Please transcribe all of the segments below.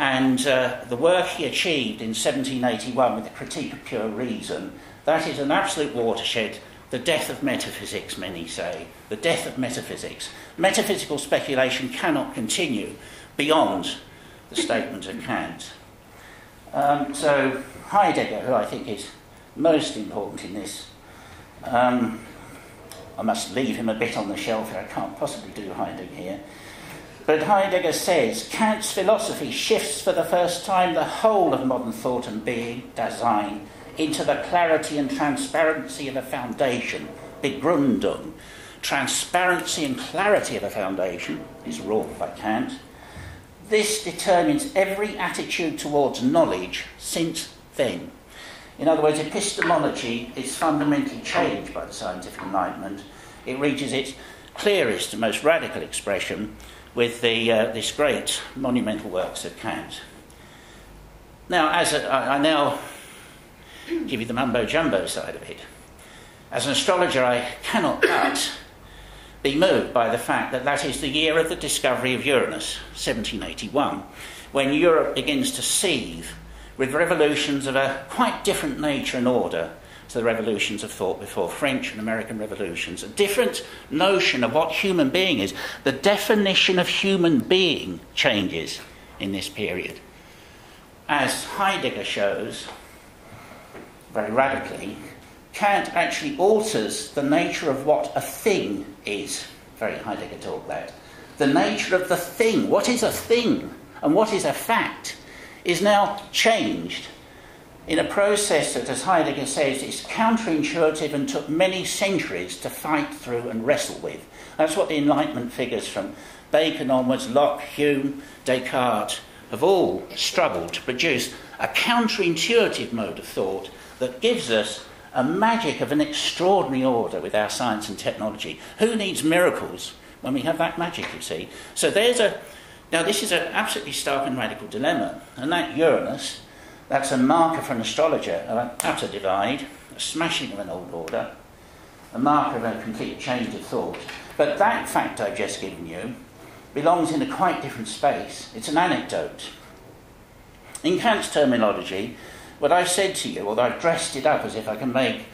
And the work he achieved in 1781 with the Critique of Pure Reason, that is an absolute watershed. The death of metaphysics, many say. The death of metaphysics. Metaphysical speculation cannot continue beyond the statement of Kant. So Heidegger, who I think is most important in this, I must leave him a bit on the shelf here. I can't possibly do Heidegger here. But Heidegger says, Kant's philosophy shifts for the first time the whole of modern thought and being, Dasein, into the clarity and transparency of a foundation, Begründung. Transparency and clarity of a foundation is wrought by Kant. This determines every attitude towards knowledge since then. In other words, epistemology is fundamentally changed by the scientific enlightenment. It reaches its clearest and most radical expression with this great monumental works of Kant. Now, I now give you the mumbo-jumbo side of it. As an astrologer, I cannot but be moved by the fact that that is the year of the discovery of Uranus, 1781, when Europe begins to seethe with revolutions of a quite different nature and order to the revolutions of thought before, French and American revolutions. A different notion of what human being is. The definition of human being changes in this period. As Heidegger shows, very radically, Kant actually alters the nature of what a thing is. Very Heidegger taught that. The nature of the thing, what is a thing and what is a fact, is now changed in a process that, as Heidegger says, is counterintuitive and took many centuries to fight through and wrestle with. That's what the Enlightenment figures from Bacon onwards, Locke, Hume, Descartes, have all struggled to produce a counterintuitive mode of thought that gives us a magic of an extraordinary order with our science and technology. Who needs miracles when we have that magic, you see? So now this is an absolutely stark and radical dilemma, and that Uranus, that's a marker for an astrologer of an utter divide, a smashing of an old order, a marker of a complete change of thought. But that fact I've just given you belongs in a quite different space. It's an anecdote. In Kant's terminology, what I've said to you, although I've dressed it up as if I can make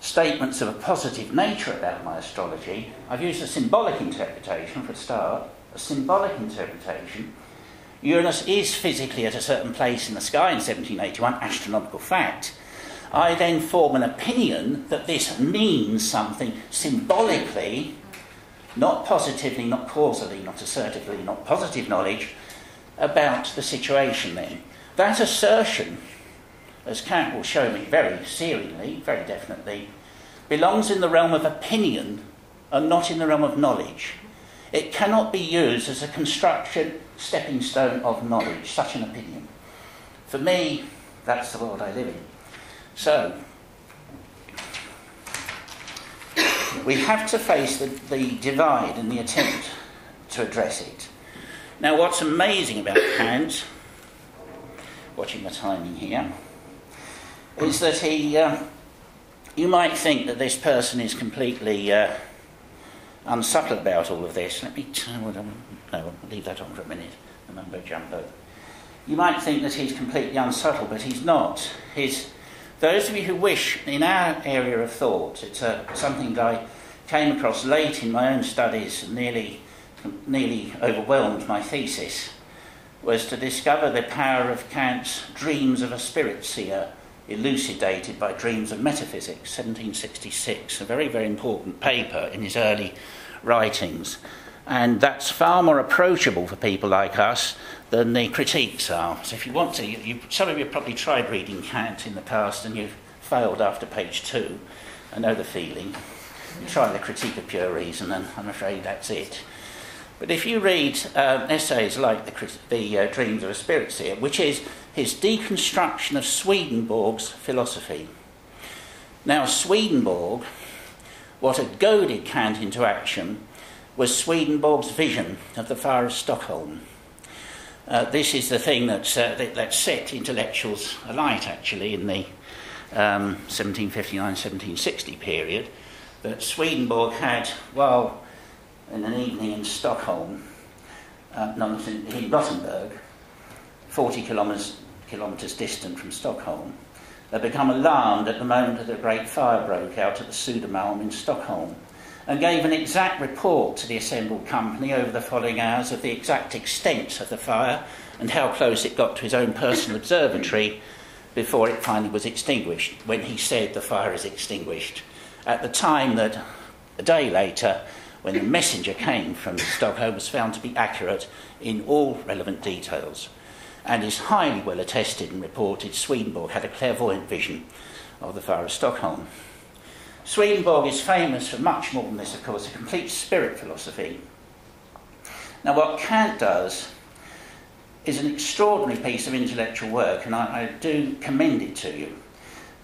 statements of a positive nature about my astrology, I've used a symbolic interpretation for a start. A symbolic interpretation. Uranus is physically at a certain place in the sky in 1781, astronomical fact. I then form an opinion that this means something symbolically, not positively, not causally, not assertively, not positive knowledge, about the situation then. That assertion, as Kant will show me very serenely, very definitely, belongs in the realm of opinion and not in the realm of knowledge. It cannot be used as a construction stepping stone of knowledge, such an opinion. For me, that's the world I live in. So, we have to face the divide and the attempt to address it. Now, what's amazing about Kant, watching the timing here, is that you might think that this person is completely unsubtle about all of this. I'll leave that on for a minute, the mumbo jumbo. You might think that he's completely unsubtle, but he's not. Those of you who wish, in our area of thought, it's something that I came across late in my own studies and nearly overwhelmed my thesis, was to discover the power of Kant's Dreams of a Spirit Seer, elucidated by Dreams of Metaphysics, 1766, a very, very important paper in his early writings. And that's far more approachable for people like us than the critiques are. So if you want to, some of you have probably tried reading Kant in the past and you've failed after page 2. I know the feeling. You try the Critique of Pure Reason and I'm afraid that's it. But if you read essays like the Dreams of a Spirit Seer, which is his deconstruction of Swedenborg's philosophy. Now, Swedenborg, what had goaded Kant into action was Swedenborg's vision of the fire of Stockholm. This is the thing that set intellectuals alight, actually, in the 1759-1760 period, that Swedenborg had, while in an evening in Stockholm, in Gothenburg, 40 kilometres distant from Stockholm, had become alarmed at the moment that a great fire broke out at the Södermalm in Stockholm, and gave an exact report to the assembled company over the following hours of the exact extent of the fire and how close it got to his own personal observatory before it finally was extinguished, when he said the fire is extinguished. At the time that, a day later, when the messenger came from Stockholm, was found to be accurate in all relevant details, and is highly well attested and reported Swedenborg had a clairvoyant vision of the fire of Stockholm. Swedenborg is famous for much more than this, of course, a complete spirit philosophy. Now, what Kant does is an extraordinary piece of intellectual work, and I do commend it to you,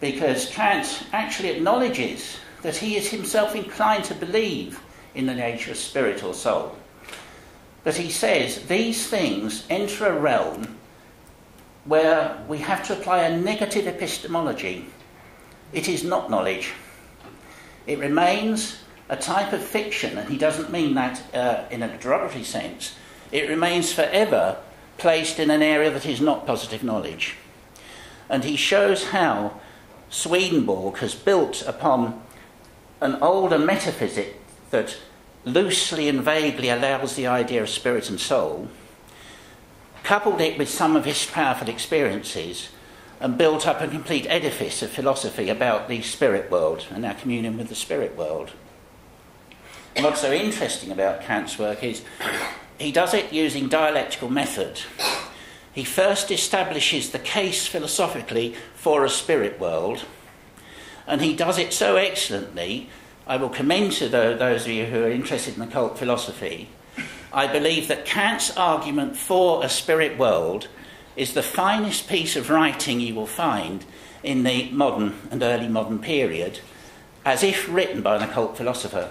because Kant actually acknowledges that he is himself inclined to believe in the nature of spirit or soul. But he says these things enter a realm where we have to apply a negative epistemology. It is not knowledge. It remains a type of fiction, and he doesn't mean that in a derogatory sense. It remains forever placed in an area that is not positive knowledge. And he shows how Swedenborg has built upon an older metaphysic that loosely and vaguely allows the idea of spirit and soul, coupled it with some of his powerful experiences, and built up a complete edifice of philosophy about the spirit world and our communion with the spirit world. And what's so interesting about Kant's work is he does it using dialectical method. He first establishes the case philosophically for a spirit world, and he does it so excellently. I will commend to those of you who are interested in occult philosophy, I believe that Kant's argument for a spirit world is the finest piece of writing you will find in the modern and early modern period, as if written by an occult philosopher.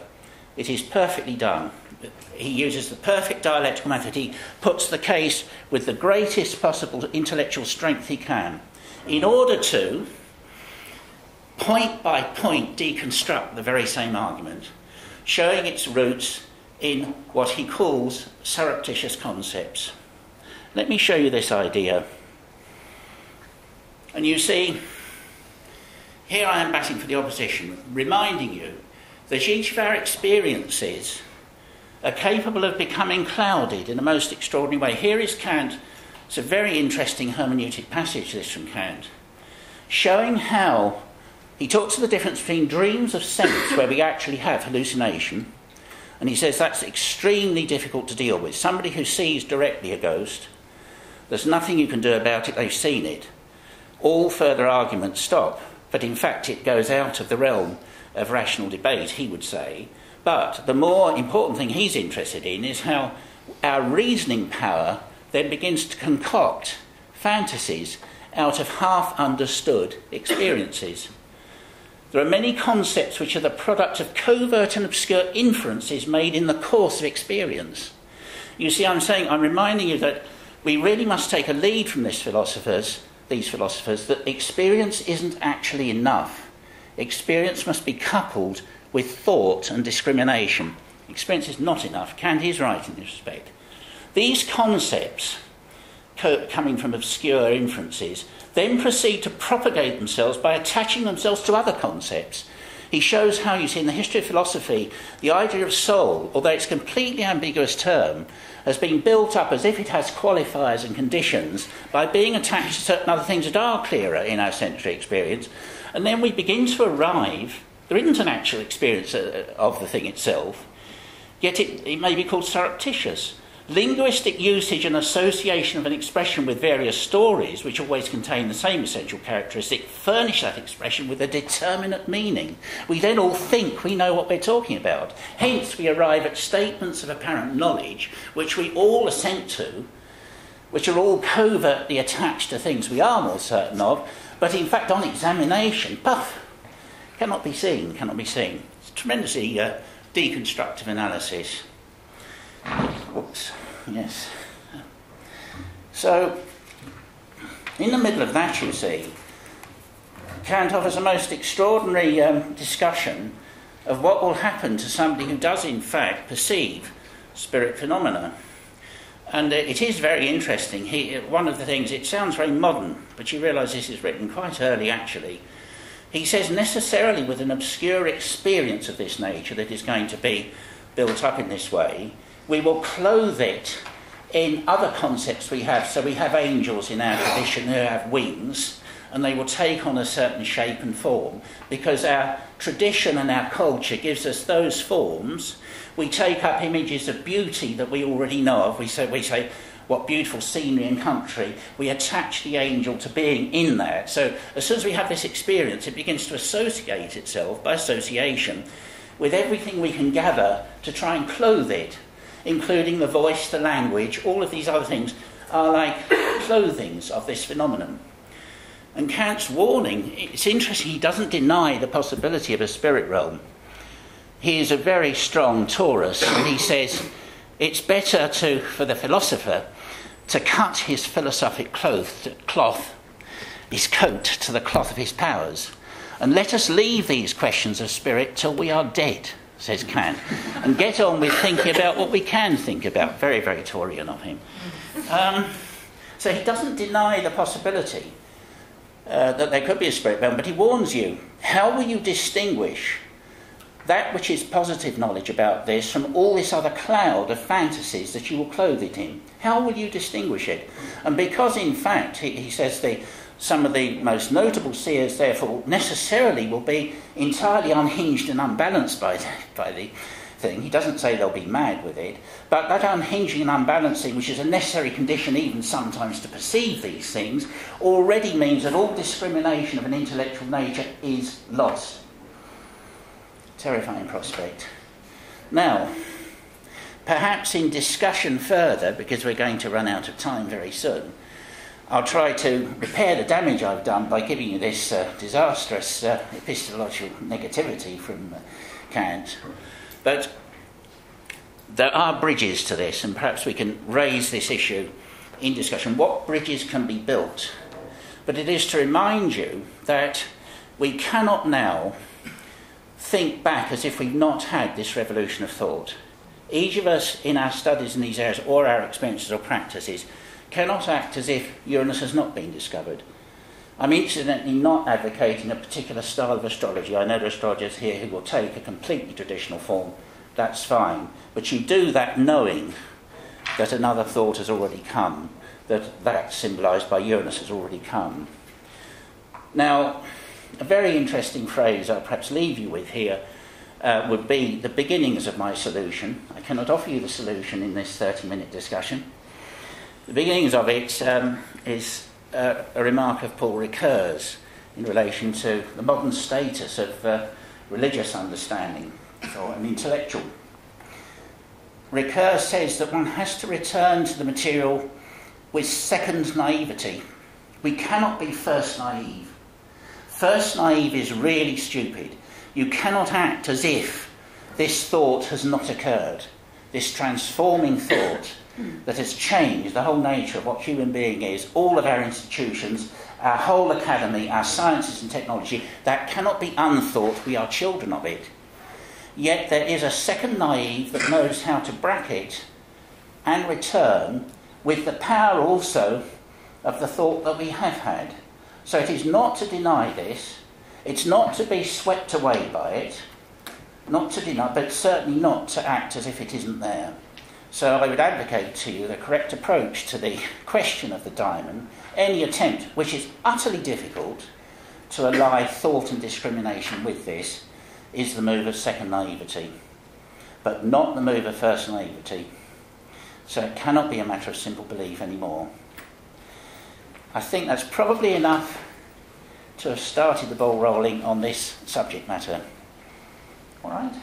It is perfectly done. He uses the perfect dialectical method. He puts the case with the greatest possible intellectual strength he can, in order to, point by point, deconstruct the very same argument, showing its roots in what he calls surreptitious concepts. Let me show you this idea. And you see, here I am batting for the opposition, reminding you that each of our experiences are capable of becoming clouded in a most extraordinary way. Here is Kant. It's a very interesting hermeneutic passage, this from Kant, showing how he talks of the difference between dreams of sense, where we actually have hallucination, and he says that's extremely difficult to deal with. Somebody who sees directly a ghost, there's nothing you can do about it, they've seen it. All further arguments stop, but in fact it goes out of the realm of rational debate, he would say. But the more important thing he's interested in is how our reasoning power then begins to concoct fantasies out of half-understood experiences. There are many concepts which are the product of covert and obscure inferences made in the course of experience. You see, I'm reminding you that we really must take a lead from these philosophers, that experience isn't actually enough. Experience must be coupled with thought and discrimination. Experience is not enough. Kant is right in this respect. These concepts, coming from obscure inferences, then proceed to propagate themselves by attaching themselves to other concepts. He shows how, you see, in the history of philosophy, the idea of soul, although it's a completely ambiguous term, has been built up as if it has qualifiers and conditions by being attached to certain other things that are clearer in our sensory experience. And then we begin to arrive, there isn't an actual experience of the thing itself, yet it may be called surreptitious. Linguistic usage and association of an expression with various stories, which always contain the same essential characteristic, furnish that expression with a determinate meaning. We then all think we know what we're talking about. Hence, we arrive at statements of apparent knowledge, which we all assent to, which are all covertly attached to things we are more certain of, but in fact, on examination, cannot be seen. It's tremendously deconstructive analysis. Whoops, yes. So, in the middle of that, you see, Kant offers a most extraordinary discussion of what will happen to somebody who does, in fact, perceive spirit phenomena. And it is very interesting. One of the things, it sounds very modern, but you realise this is written quite early actually. He says, necessarily with an obscure experience of this nature that is going to be built up in this way, we will clothe it in other concepts we have. So we have angels in our tradition who have wings, and they will take on a certain shape and form, because our tradition and our culture gives us those forms. We take up images of beauty that we already know of. We say, what beautiful scenery and country. We attach the angel to being in that. So as soon as we have this experience, it begins to associate itself, by association, with everything we can gather to try and clothe it, including the voice, the language. All of these other things are like clothings of this phenomenon. And Kant's warning, it's interesting, he doesn't deny the possibility of a spirit realm. He is a very strong Taurus, and he says it's better for the philosopher to cut his philosophic cloth, his coat, to the cloth of his powers, and let us leave these questions of spirit till we are dead, says Kant, and get on with thinking about what we can think about. Very, very Taurian of him. So he doesn't deny the possibility that there could be a spirit realm, but he warns you, how will you distinguish that which is positive knowledge about this from all this other cloud of fantasies that you will clothe it in? How will you distinguish it? And because, in fact, he says some of the most notable seers, therefore, necessarily will be entirely unhinged and unbalanced by the thing. He doesn't say they'll be mad with it, but that unhinging and unbalancing, which is a necessary condition even sometimes to perceive these things, already means that all discrimination of an intellectual nature is lost. Terrifying prospect. Now, perhaps in discussion further, because we're going to run out of time very soon, I'll try to repair the damage I've done by giving you this disastrous epistemological negativity from Kant. But there are bridges to this, and perhaps we can raise this issue in discussion. What bridges can be built? But it is to remind you that we cannot now think back as if we've not had this revolution of thought. Each of us in our studies in these areas, or our experiences or practices, cannot act as if Uranus has not been discovered. I'm incidentally not advocating a particular style of astrology. I know there are astrologers here who will take a completely traditional form. That's fine. But you do that knowing that another thought has already come, that symbolised by Uranus has already come. Now, a very interesting phrase I'll perhaps leave you with here would be the beginnings of my solution. I cannot offer you the solution in this 30-minute discussion. The beginnings of it is a remark of Paul Ricoeur's in relation to the modern status of religious understanding or an intellectual. Ricoeur says that one has to return to the material with second naivety. We cannot be first naive. First naive is really stupid. You cannot act as if this thought has not occurred, this transforming thought that has changed the whole nature of what human being is, all of our institutions, our whole academy, our sciences and technology. That cannot be unthought. We are children of it. Yet there is a second naive that knows how to bracket and return with the power also of the thought that we have had. So it is not to deny this, it's not to be swept away by it, not to deny, but certainly not to act as if it isn't there. So I would advocate to you the correct approach to the question of the daimon. Any attempt, which is utterly difficult, to ally thought and discrimination with this, is the move of second naivety, but not the move of first naivety. So it cannot be a matter of simple belief anymore. I think that's probably enough to have started the ball rolling on this subject matter. All right?